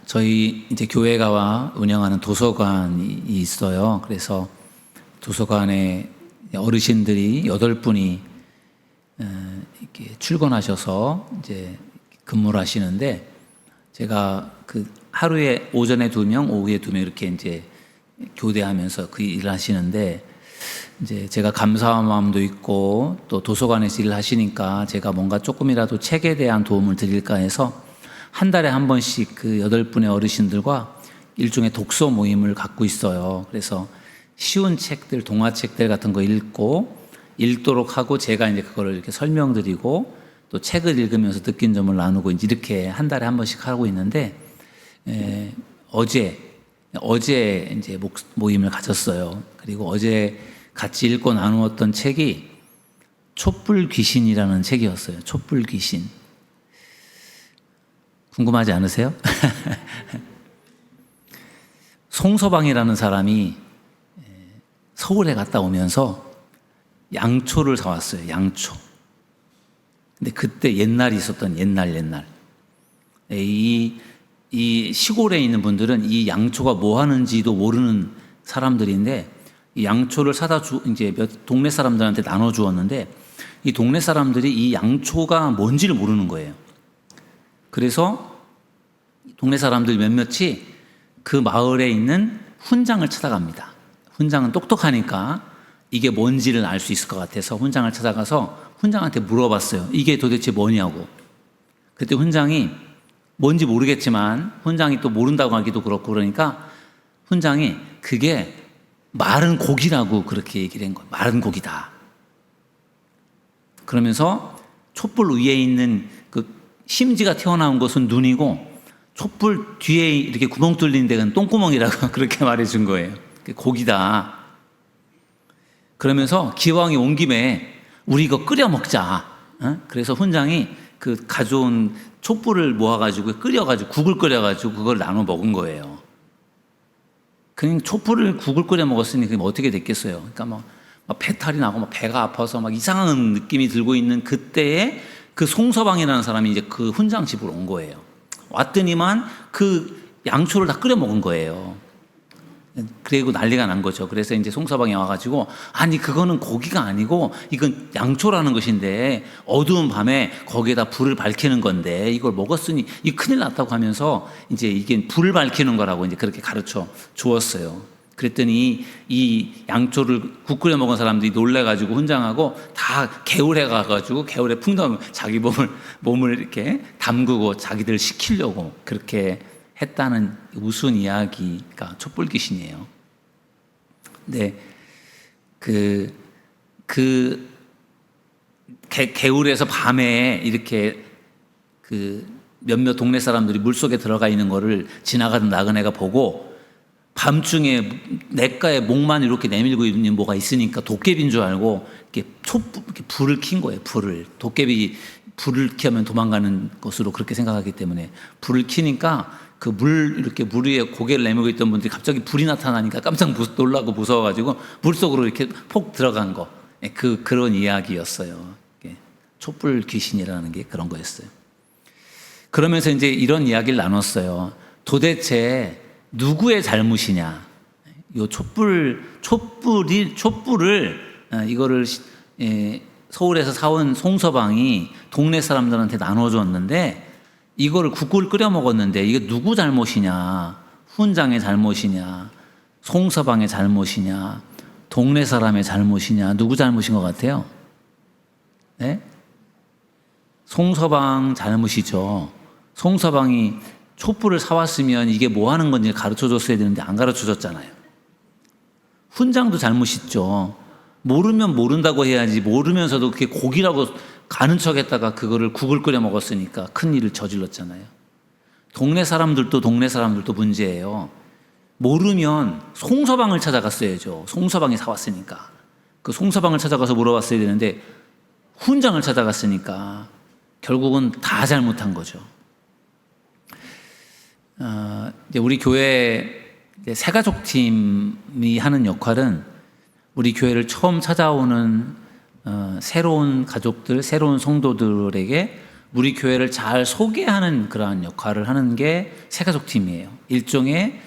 저희 이제 교회가 운영하는 도서관이 있어요. 그래서 도서관에 어르신들이 8분이 이렇게 출근하셔서 이제 근무를 하시는데, 제가 그 하루에 오전에 2명, 오후에 2명 이렇게 이제 교대하면서 그 일을 하시는데, 이제 제가 감사한 마음도 있고 또 도서관에서 일을 하시니까 제가 뭔가 조금이라도 책에 대한 도움을 드릴까 해서 한 달에 한 번씩 그 8분의 어르신들과 일종의 독서 모임을 갖고 있어요. 그래서 쉬운 책들, 동화책들 같은 거 읽도록 하고, 제가 이제 그거를 이렇게 설명드리고 또 책을 읽으면서 느낀 점을 나누고 이제 이렇게 한 달에 한 번씩 하고 있는데, 어제 이제 모임을 가졌어요. 그리고 어제 같이 읽고 나누었던 책이 촛불 귀신이라는 책이었어요. 촛불 귀신. 궁금하지 않으세요? 송서방이라는 사람이 서울에 갔다 오면서 양초를 사왔어요. 양초. 근데 그때 옛날이 있었던 옛날. 이 시골에 있는 분들은 이 양초가 뭐 하는지도 모르는 사람들인데, 이 양초를 이제 동네 사람들한테 나눠 주었는데, 이 동네 사람들이 이 양초가 뭔지를 모르는 거예요. 그래서 동네 사람들 몇몇이 그 마을에 있는 훈장을 찾아갑니다. 훈장은 똑똑하니까 이게 뭔지를 알 수 있을 것 같아서 훈장을 찾아가서 훈장한테 물어봤어요. 이게 도대체 뭐냐고. 그때 훈장이 뭔지 모르겠지만, 훈장이 또 모른다고 하기도 그렇고 그러니까 훈장이 그게 마른 고기라고 그렇게 얘기를 한 거예요. 마른 고기다. 그러면서 촛불 위에 있는 그 심지가 튀어나온 것은 눈이고, 촛불 뒤에 이렇게 구멍 뚫린 데는 똥구멍이라고 그렇게 말해준 거예요. 고기다. 그러면서 기왕이 온 김에 우리 이거 끓여 먹자. 그래서 훈장이 그 가져온 촛불을 모아가지고 국을 끓여가지고 그걸 나눠 먹은 거예요. 그냥 촛불을 국을 끓여 먹었으니 그게 어떻게 됐겠어요. 그러니까 막 배탈이 나고 막 배가 아파서 막 이상한 느낌이 들고 있는 그때에 그 송서방이라는 사람이 이제 그 훈장 집으로 온 거예요. 왔더니만 그 양초를 다 끓여 먹은 거예요. 그리고 난리가 난 거죠. 그래서 이제 송서방이 와가지고, 아니 그거는 고기가 아니고 이건 양초라는 것인데 어두운 밤에 거기에다 불을 밝히는 건데 이걸 먹었으니 이 큰일 났다고 하면서 이제 이게 불을 밝히는 거라고 이제 그렇게 가르쳐 주었어요. 그랬더니 이 양초를 국 끓여 먹은 사람들이 놀래가지고 훈장하고 다 개울에 가가지고 개울에 풍덩 자기 몸을 이렇게 담그고 자기들 시키려고 그렇게 했다는 우스운 이야기가 촛불 귀신이에요. 근데 개울에서 밤에 이렇게 그 몇몇 동네 사람들이 물속에 들어가 있는 거를 지나가던 나그네가 보고, 밤중에 냇가에 목만 이렇게 내밀고 있는 뭐가 있으니까 도깨비인 줄 알고 이렇게 불을 킨 거예요. 도깨비 불을 켜면 도망가는 것으로 그렇게 생각하기 때문에 불을 켜니까 그 이렇게 물 위에 고개를 내밀고 있던 분들이 갑자기 불이 나타나니까 깜짝 놀라고 무서워가지고 물속으로 이렇게 폭 들어간 거. 그런 이야기였어요. 촛불 귀신이라는 게 그런 거였어요. 그러면서 이제 이런 이야기를 나눴어요. 도대체 누구의 잘못이냐? 요 촛불을 이거를 서울에서 사온 송서방이 동네 사람들한테 나눠줬는데, 이거를 국을 끓여 먹었는데 이게 누구 잘못이냐? 훈장의 잘못이냐? 송서방의 잘못이냐? 동네 사람의 잘못이냐? 누구 잘못인 것 같아요? 네? 송서방 잘못이죠. 송서방이 촛불을 사왔으면 이게 뭐 하는 건지 가르쳐 줬어야 되는데 안 가르쳐 줬잖아요. 훈장도 잘못 있죠. 모르면 모른다고 해야지, 모르면서도 그게 고기라고 가는 척 했다가 그거를 국을 끓여 먹었으니까 큰 일을 저질렀잖아요. 동네 사람들도 문제예요. 모르면 송서방을 찾아갔어야죠. 송서방이 사왔으니까. 그 송서방을 찾아가서 물어봤어야 되는데 훈장을 찾아갔으니까 결국은 다 잘못한 거죠. 이제 우리 교회 새가족 팀이 하는 역할은, 우리 교회를 처음 찾아오는 새로운 가족들, 새로운 성도들에게 우리 교회를 잘 소개하는 그러한 역할을 하는 게 새가족팀이에요. 일종의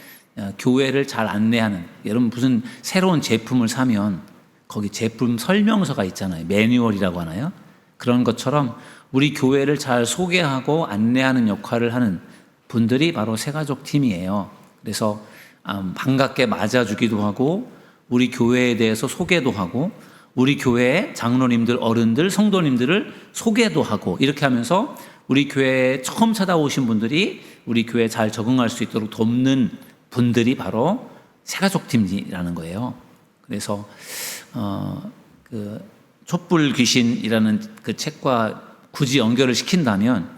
교회를 잘 안내하는, 여러분 무슨 새로운 제품을 사면 거기 제품 설명서가 있잖아요. 매뉴얼이라고 하나요? 그런 것처럼 우리 교회를 잘 소개하고 안내하는 역할을 하는 분들이 바로 새가족팀이에요. 그래서 반갑게 맞아주기도 하고 우리 교회에 대해서 소개도 하고 우리 교회의 장로님들, 어른들, 성도님들을 소개도 하고 이렇게 하면서 우리 교회에 처음 찾아오신 분들이 우리 교회에 잘 적응할 수 있도록 돕는 분들이 바로 새가족팀이라는 거예요. 그래서 그 촛불 귀신이라는 그 책과 굳이 연결을 시킨다면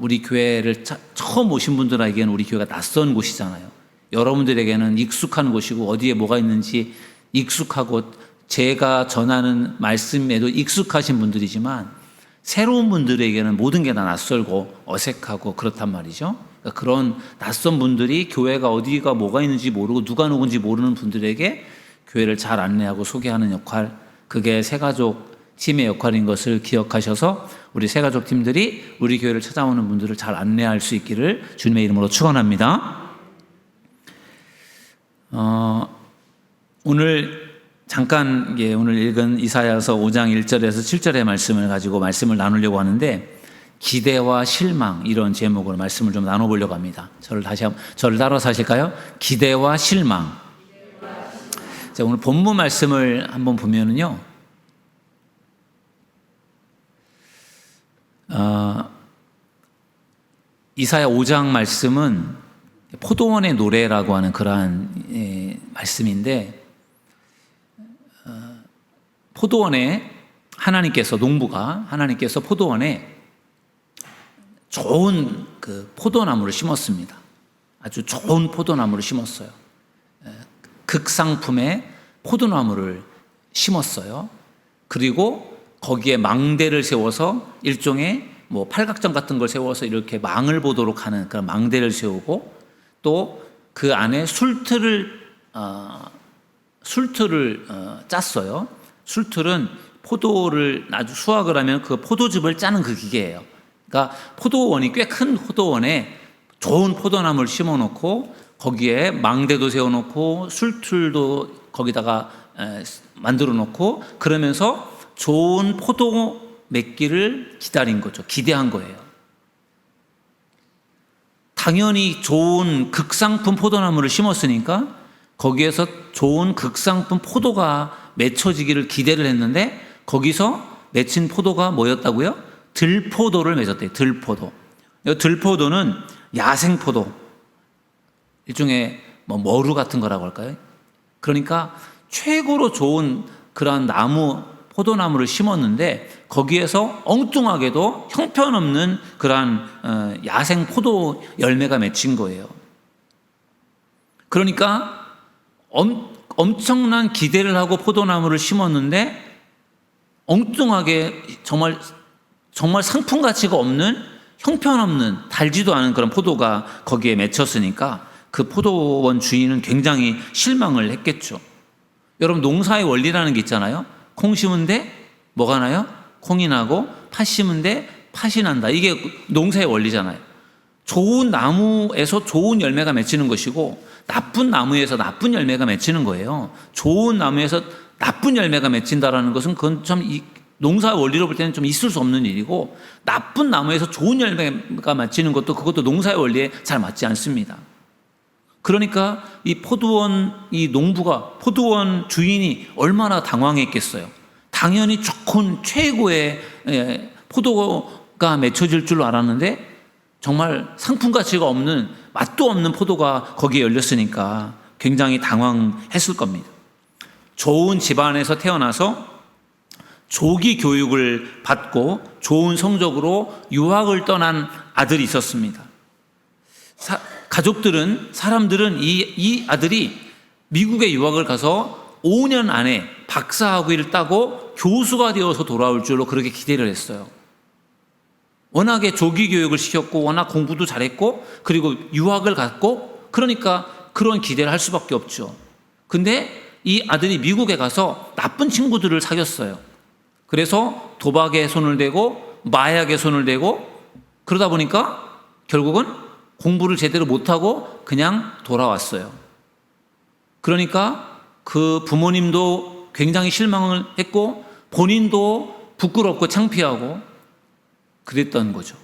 우리 교회를 처음 오신 분들에게는 우리 교회가 낯선 곳이잖아요. 여러분들에게는 익숙한 곳이고 어디에 뭐가 있는지 익숙하고 제가 전하는 말씀에도 익숙하신 분들이지만 새로운 분들에게는 모든 게 다 낯설고 어색하고 그렇단 말이죠. 그러니까 그런 낯선 분들이 교회가 어디가 뭐가 있는지 모르고 누가 누군지 모르는 분들에게 교회를 잘 안내하고 소개하는 역할, 그게 새가족 팀의 역할인 것을 기억하셔서 우리 새가족 팀들이 우리 교회를 찾아오는 분들을 잘 안내할 수 있기를 주님의 이름으로 축원합니다. 오늘 잠깐 오늘 읽은 이사야서 5장 1절에서 7절의 말씀을 가지고 말씀을 나누려고 하는데 기대와 실망 이런 제목으로 말씀을 좀 나눠보려고 합니다. 저를 따라서 하실까요? 기대와 실망. 자, 오늘 본문 말씀을 한번 보면은요. 이사야 5장 말씀은 포도원의 노래라고 하는 그러한 말씀인데 포도원에 하나님께서 포도원에 좋은 그 포도나무를 심었습니다. 아주 좋은 포도나무를 심었어요. 극상품의 포도나무를 심었어요. 그리고 거기에 망대를 세워서 일종의 뭐 팔각정 같은 걸 세워서 이렇게 망을 보도록 하는 그런 망대를 세우고 또 그 안에 술틀을 짰어요. 술틀은 포도를 아주 수확을 하면 그 포도즙을 짜는 그 기계예요. 그러니까 포도원이 꽤 큰 포도원에 좋은 포도나무를 심어놓고 거기에 망대도 세워놓고 술틀도 거기다가 만들어놓고 그러면서 좋은 포도 맺기를 기다린 거죠. 기대한 거예요. 당연히 좋은 극상품 포도나무를 심었으니까 거기에서 좋은 극상품 포도가 맺혀지기를 기대를 했는데 거기서 맺힌 포도가 뭐였다고요? 들포도를 맺었대요. 들포도. 들포도는 야생포도. 일종의 머루 같은 거라고 할까요? 그러니까 최고로 좋은 그런 포도나무를 심었는데 거기에서 엉뚱하게도 형편없는 그러한 야생 포도 열매가 맺힌 거예요. 그러니까 엄청난 기대를 하고 포도나무를 심었는데 엉뚱하게 정말 상품 가치가 없는 형편없는 달지도 않은 그런 포도가 거기에 맺혔으니까 그 포도원 주인은 굉장히 실망을 했겠죠. 여러분 농사의 원리라는 게 있잖아요. 콩 심은데 뭐가 나요? 콩이 나고 팥 심은데 팥이 난다. 이게 농사의 원리잖아요. 좋은 나무에서 좋은 열매가 맺히는 것이고 나쁜 나무에서 나쁜 열매가 맺히는 거예요. 좋은 나무에서 나쁜 열매가 맺힌다라는 것은 그건 참 농사의 원리로 볼 때는 좀 있을 수 없는 일이고 나쁜 나무에서 좋은 열매가 맺히는 것도 그것도 농사의 원리에 잘 맞지 않습니다. 그러니까 이 포도원 주인이 얼마나 당황했겠어요. 당연히 좋은 최고의 포도가 맺혀질 줄 알았는데 정말 상품 가치가 없는 맛도 없는 포도가 거기에 열렸으니까 굉장히 당황했을 겁니다. 좋은 집안에서 태어나서 조기 교육을 받고 좋은 성적으로 유학을 떠난 아들이 있었습니다. 사람들은 이 아들이 미국에 유학을 가서 5년 안에 박사학위를 따고 교수가 되어서 돌아올 줄로 그렇게 기대를 했어요. 워낙에 조기 교육을 시켰고 워낙 공부도 잘했고 그리고 유학을 갔고 그러니까 그런 기대를 할 수밖에 없죠. 근데 이 아들이 미국에 가서 나쁜 친구들을 사귀었어요. 그래서 도박에 손을 대고 마약에 손을 대고 그러다 보니까 결국은 공부를 제대로 못하고 그냥 돌아왔어요. 그러니까 그 부모님도 굉장히 실망을 했고 본인도 부끄럽고 창피하고 그랬던 거죠.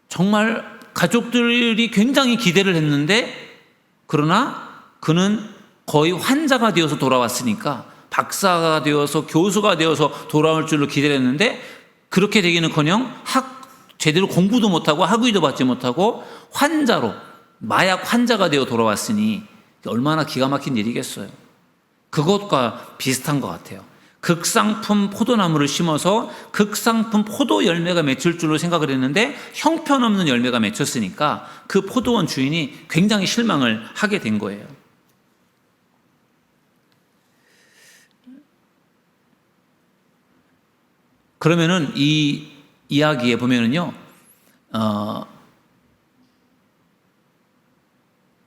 정말 가족들이 굉장히 기대를 했는데 그러나 그는 거의 환자가 되어서 돌아왔으니까 박사가 되어서 교수가 되어서 돌아올 줄로 기대를 했는데 그렇게 되기는커녕 제대로 공부도 못하고 학위도 받지 못하고 환자로 마약 환자가 되어 돌아왔으니 얼마나 기가 막힌 일이겠어요. 그것과 비슷한 것 같아요. 극상품 포도나무를 심어서 극상품 포도 열매가 맺힐 줄로 생각을 했는데 형편없는 열매가 맺혔으니까 그 포도원 주인이 굉장히 실망을 하게 된 거예요. 그러면은 이 이야기에 보면은요,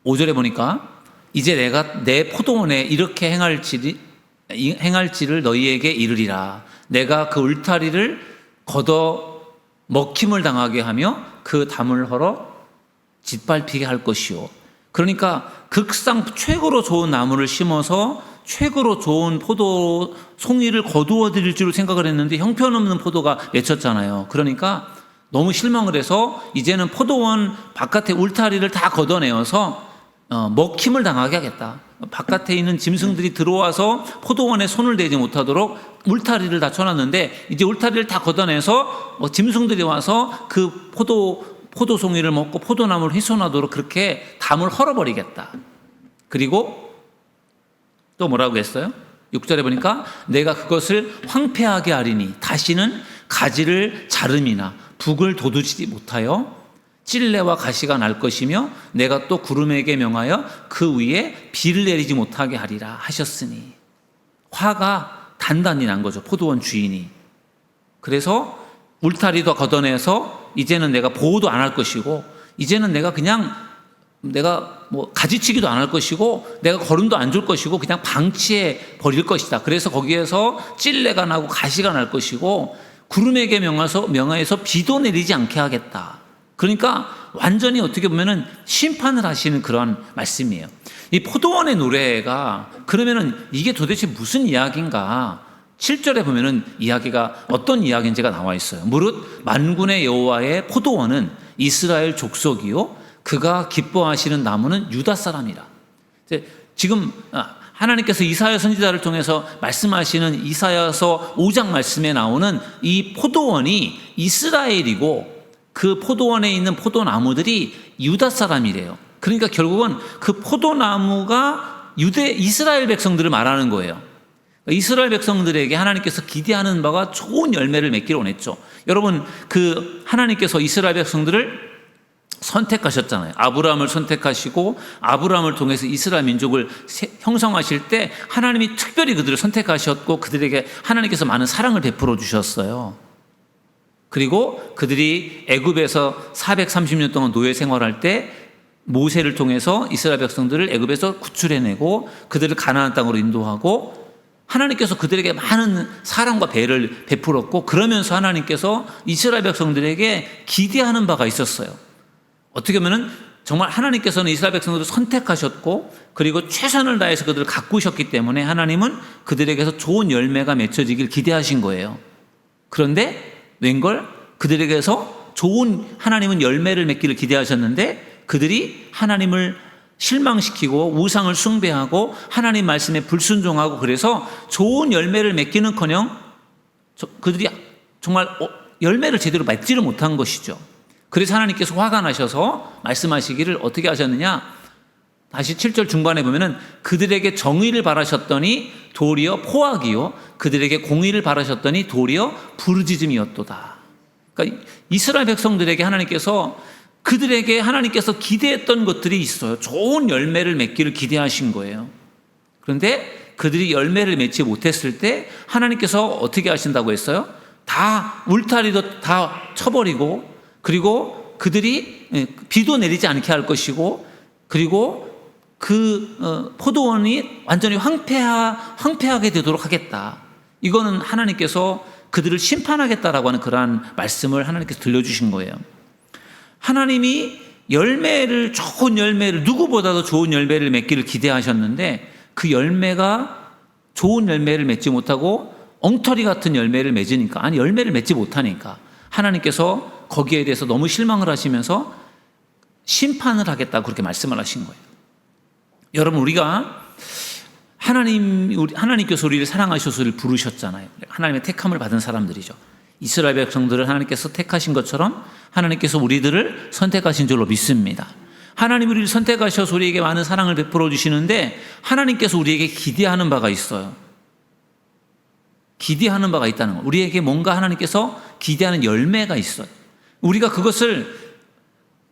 5절에 보니까 이제 내가 내 포도원에 이렇게 행할지를 너희에게 이르리라. 내가 그 울타리를 걷어 먹힘을 당하게 하며 그 담을 헐어 짓밟히게 할 것이요. 그러니까 극상 최고로 좋은 나무를 심어서 최고로 좋은 포도 송이를 거두어 드릴 줄 생각을 했는데 형편없는 포도가 맺혔잖아요. 그러니까 너무 실망을 해서 이제는 포도원 바깥에 울타리를 다 걷어내어서 먹힘을 당하게 하겠다. 바깥에 있는 짐승들이 들어와서 포도원에 손을 대지 못하도록 울타리를 다 쳐놨는데 이제 울타리를 다 걷어내서 짐승들이 와서 그 포도송이를 먹고 포도나무를 훼손하도록 그렇게 담을 헐어버리겠다. 그리고 또 뭐라고 했어요? 6절에 보니까 내가 그것을 황폐하게 하리니 다시는 가지를 자름이나 북을 돋우지 못하여 찔레와 가시가 날 것이며 내가 또 구름에게 명하여 그 위에 비를 내리지 못하게 하리라 하셨으니 화가 단단히 난 거죠. 포도원 주인이. 그래서 울타리도 걷어내서 이제는 내가 보호도 안 할 것이고 이제는 내가 가지치기도 안 할 것이고 내가 거름도 안 줄 것이고 그냥 방치해 버릴 것이다. 그래서 거기에서 찔레가 나고 가시가 날 것이고 구름에게 명하여서 비도 내리지 않게 하겠다. 그러니까 완전히 어떻게 보면은 심판을 하시는 그런 말씀이에요. 이 포도원의 노래가 그러면은 이게 도대체 무슨 이야기인가? 7절에 보면은 이야기가 어떤 이야기인지가 나와 있어요. 무릇 만군의 여호와의 포도원은 이스라엘 족속이요 그가 기뻐하시는 나무는 유다 사람이라. 지금 하나님께서 이사야 선지자를 통해서 말씀하시는 이사야서 5장 말씀에 나오는 이 포도원이 이스라엘이고 그 포도원에 있는 포도나무들이 유다 사람이래요. 그러니까 결국은 그 포도나무가 이스라엘 백성들을 말하는 거예요. 이스라엘 백성들에게 하나님께서 기대하는 바가 좋은 열매를 맺기를 원했죠. 여러분, 그 하나님께서 이스라엘 백성들을 선택하셨잖아요. 아브라함을 선택하시고 아브라함을 통해서 이스라엘 민족을 형성하실 때 하나님이 특별히 그들을 선택하셨고 그들에게 하나님께서 많은 사랑을 베풀어 주셨어요. 그리고 그들이 애굽에서 430년 동안 노예 생활할 때 모세를 통해서 이스라엘 백성들을 애굽에서 구출해내고 그들을 가나안 땅으로 인도하고 하나님께서 그들에게 많은 사랑과 배를 베풀었고 그러면서 하나님께서 이스라엘 백성들에게 기대하는 바가 있었어요. 어떻게 보면은 정말 하나님께서는 이스라엘 백성들을 선택하셨고 그리고 최선을 다해서 그들을 가꾸셨기 때문에 하나님은 그들에게서 좋은 열매가 맺혀지길 기대하신 거예요. 그런데 웬걸 그들에게서 좋은 하나님은 열매를 맺기를 기대하셨는데 그들이 하나님을 실망시키고 우상을 숭배하고 하나님 말씀에 불순종하고 그래서 좋은 열매를 맺기는커녕 그들이 정말 열매를 제대로 맺지를 못한 것이죠. 그래서 하나님께서 화가 나셔서 말씀하시기를 어떻게 하셨느냐? 다시 7절 중반에 보면은 그들에게 정의를 바라셨더니 도리어 포악이요 그들에게 공의를 바라셨더니 도리어 부르짖음이었도다. 그러니까 이스라엘 백성들에게 그들에게 하나님께서 기대했던 것들이 있어요. 좋은 열매를 맺기를 기대하신 거예요. 그런데 그들이 열매를 맺지 못했을 때 하나님께서 어떻게 하신다고 했어요? 다 울타리도 다 쳐버리고 그리고 그들이 비도 내리지 않게 할 것이고 그리고 그 포도원이 완전히 황폐하게 되도록 하겠다. 이거는 하나님께서 그들을 심판하겠다라고 하는 그러한 말씀을 하나님께서 들려주신 거예요. 하나님이 좋은 열매를, 누구보다도 좋은 열매를 맺기를 기대하셨는데 그 열매가 좋은 열매를 맺지 못하고 엉터리 같은 열매를 맺으니까, 아니 열매를 맺지 못하니까 하나님께서 거기에 대해서 너무 실망을 하시면서 심판을 하겠다고 그렇게 말씀을 하신 거예요. 여러분, 우리가 하나님께서 우리를 사랑하셔서 우리를 부르셨잖아요. 하나님의 택함을 받은 사람들이죠. 이스라엘 백성들을 하나님께서 택하신 것처럼 하나님께서 우리들을 선택하신 줄로 믿습니다. 하나님 우리를 선택하셔서 우리에게 많은 사랑을 베풀어 주시는데 하나님께서 우리에게 기대하는 바가 있어요. 기대하는 바가 있다는 거. 우리에게 뭔가 하나님께서 기대하는 열매가 있어요. 우리가 그것을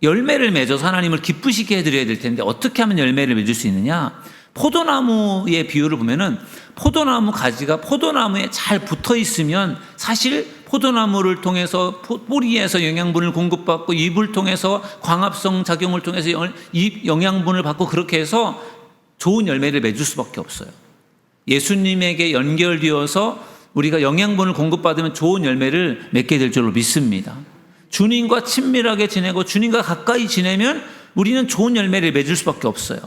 열매를 맺어서 하나님을 기쁘시게 해드려야 될 텐데 어떻게 하면 열매를 맺을 수 있느냐? 포도나무의 비유를 보면은 포도나무 가지가 포도나무에 잘 붙어 있으면 사실 포도나무를 통해서 뿌리에서 영양분을 공급받고 잎을 통해서 광합성 작용을 통해서 잎 영양분을 받고 그렇게 해서 좋은 열매를 맺을 수밖에 없어요. 예수님에게 연결되어서 우리가 영양분을 공급받으면 좋은 열매를 맺게 될 줄로 믿습니다. 주님과 친밀하게 지내고 주님과 가까이 지내면 우리는 좋은 열매를 맺을 수밖에 없어요.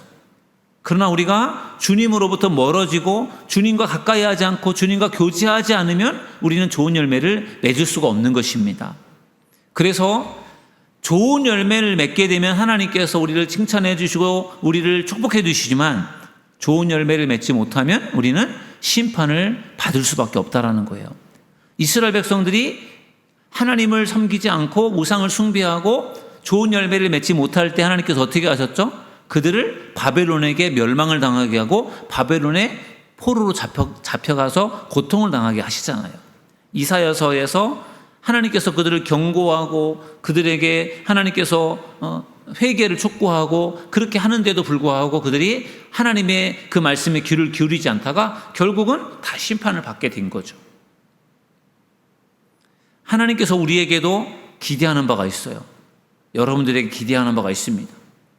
그러나 우리가 주님으로부터 멀어지고 주님과 가까이 하지 않고 주님과 교제하지 않으면 우리는 좋은 열매를 맺을 수가 없는 것입니다. 그래서 좋은 열매를 맺게 되면 하나님께서 우리를 칭찬해 주시고 우리를 축복해 주시지만 좋은 열매를 맺지 못하면 우리는 심판을 받을 수밖에 없다라는 거예요. 이스라엘 백성들이 하나님을 섬기지 않고 우상을 숭배하고 좋은 열매를 맺지 못할 때 하나님께서 어떻게 하셨죠? 그들을 바벨론에게 멸망을 당하게 하고 바벨론의 포로로 잡혀가서 고통을 당하게 하시잖아요. 이사야서에서 하나님께서 그들을 경고하고 그들에게 하나님께서 회개를 촉구하고 그렇게 하는데도 불구하고 그들이 하나님의 그 말씀에 귀를 기울이지 않다가 결국은 다 심판을 받게 된 거죠. 하나님께서 우리에게도 기대하는 바가 있어요. 여러분들에게 기대하는 바가 있습니다.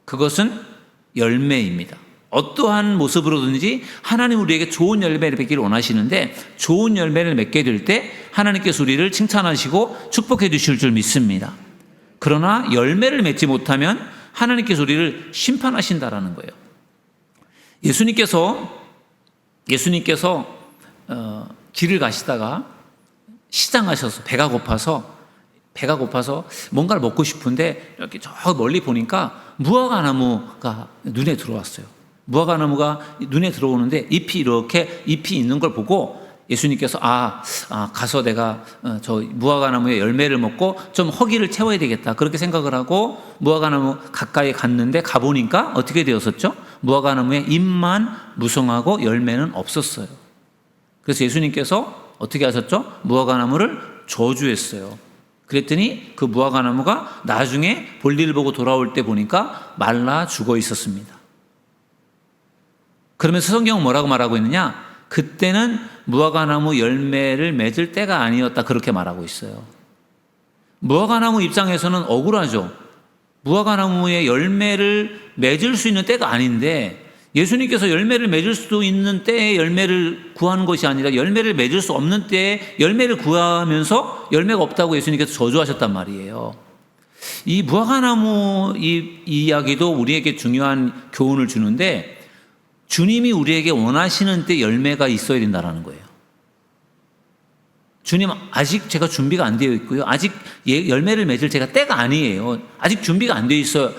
그것은 열매입니다. 어떠한 모습으로든지 하나님 우리에게 좋은 열매를 맺기를 원하시는데 좋은 열매를 맺게 될 때 하나님께서 우리를 칭찬하시고 축복해 주실 줄 믿습니다. 그러나 열매를 맺지 못하면 하나님께서 우리를 심판하신다라는 거예요. 예수님께서 길을 가시다가 시장하셔서 배가 고파서 뭔가를 먹고 싶은데 이렇게 저 멀리 보니까 무화과나무가 눈에 들어왔어요. 무화과나무가 눈에 들어오는데 잎이 있는 걸 보고 예수님께서 가서 내가 저 무화과나무의 열매를 먹고 좀 허기를 채워야 되겠다 그렇게 생각을 하고 무화과나무 가까이 갔는데 가보니까 어떻게 되었었죠? 무화과나무의 잎만 무성하고 열매는 없었어요. 그래서 예수님께서 어떻게 하셨죠? 무화과나무를 저주했어요. 그랬더니 그 무화과나무가 나중에 볼일을 보고 돌아올 때 보니까 말라 죽어 있었습니다. 그러면서 성경은 뭐라고 말하고 있느냐? 그때는 무화과나무 열매를 맺을 때가 아니었다 그렇게 말하고 있어요. 무화과나무 입장에서는 억울하죠. 무화과나무의 열매를 맺을 수 있는 때가 아닌데 예수님께서 열매를 맺을 수 있는 때에 열매를 구하는 것이 아니라 열매를 맺을 수 없는 때에 열매를 구하면서 열매가 없다고 예수님께서 저주하셨단 말이에요. 이 무화과나무 이 이야기도 우리에게 중요한 교훈을 주는데 주님이 우리에게 원하시는 때 열매가 있어야 된다는 거예요. 주님, 아직 제가 준비가 안 되어 있고요. 아직 열매를 맺을 제가 때가 아니에요. 아직 준비가 안 되어 있어요.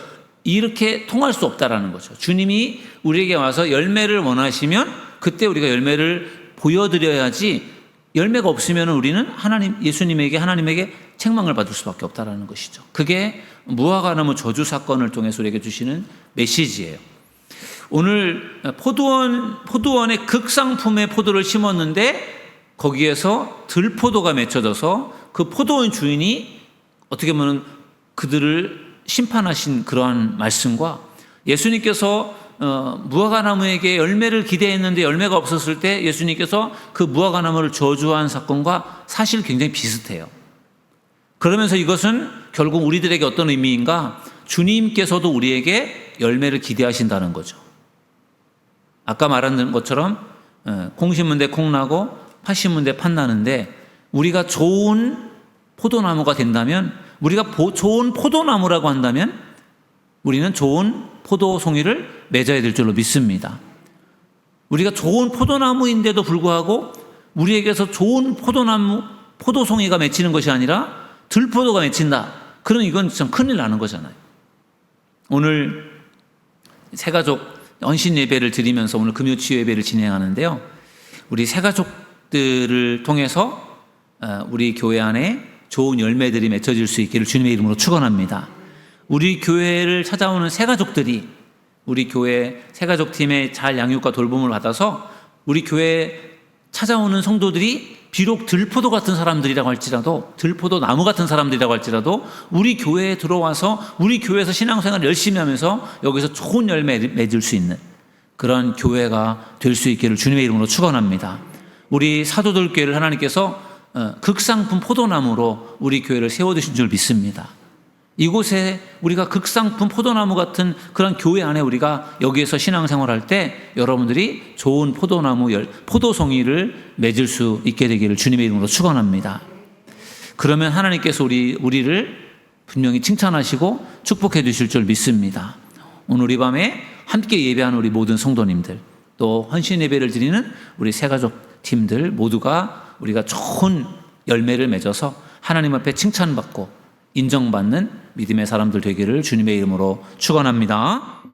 이렇게 통할 수 없다라는 거죠. 주님이 우리에게 와서 열매를 원하시면 그때 우리가 열매를 보여드려야지 열매가 없으면 우리는 예수님에게 책망을 받을 수밖에 없다라는 것이죠. 그게 무화과나무 저주 사건을 통해서 우리에게 주시는 메시지예요. 오늘 포도원의 극상품의 포도를 심었는데 거기에서 들포도가 맺혀져서 그 포도원 주인이 어떻게 보면 그들을 심판하신 그러한 말씀과 예수님께서 무화과나무에게 열매를 기대했는데 열매가 없었을 때 예수님께서 그 무화과나무를 저주한 사건과 사실 굉장히 비슷해요. 그러면서 이것은 결국 우리들에게 어떤 의미인가? 주님께서도 우리에게 열매를 기대하신다는 거죠. 아까 말한 것처럼 콩 심은 데 콩 나고 팥 심은 데 팥 나는데 우리가 좋은 포도나무가 된다면, 우리가 좋은 포도나무라고 한다면 우리는 좋은 포도송이를 맺어야 될 줄로 믿습니다. 우리가 좋은 포도나무인데도 불구하고 우리에게서 좋은 포도송이가 맺히는 것이 아니라 들포도가 맺힌다. 그러면 이건 참 큰일 나는 거잖아요. 오늘 새가족 헌신 예배를 드리면서 오늘 금요치유 예배를 진행하는데요. 우리 새가족들을 통해서 우리 교회 안에 좋은 열매들이 맺혀질 수 있기를 주님의 이름으로 축원합니다. 우리 교회를 찾아오는 새가족들이 우리 교회 새가족팀의 잘 양육과 돌봄을 받아서 우리 교회에 찾아오는 성도들이 비록 들포도 같은 사람들이라고 할지라도, 들포도 나무 같은 사람들이라고 할지라도 우리 교회에 들어와서 우리 교회에서 신앙생활을 열심히 하면서 여기서 좋은 열매 맺을 수 있는 그런 교회가 될 수 있기를 주님의 이름으로 축원합니다. 우리 사도들 교회를 하나님께서 극상품 포도나무로 우리 교회를 세워두신 줄 믿습니다. 이곳에 우리가 극상품 포도나무 같은 그런 교회 안에 우리가 여기에서 신앙생활할 때 여러분들이 좋은 포도송이를 맺을 수 있게 되기를 주님의 이름으로 축원합니다. 그러면 하나님께서 우리를 분명히 칭찬하시고 축복해 주실 줄 믿습니다. 오늘 이 밤에 함께 예배하는 우리 모든 성도님들, 또 헌신 예배를 드리는 우리 새가족 팀들 모두가 우리가 좋은 열매를 맺어서 하나님 앞에 칭찬받고 인정받는 믿음의 사람들 되기를 주님의 이름으로 축원합니다.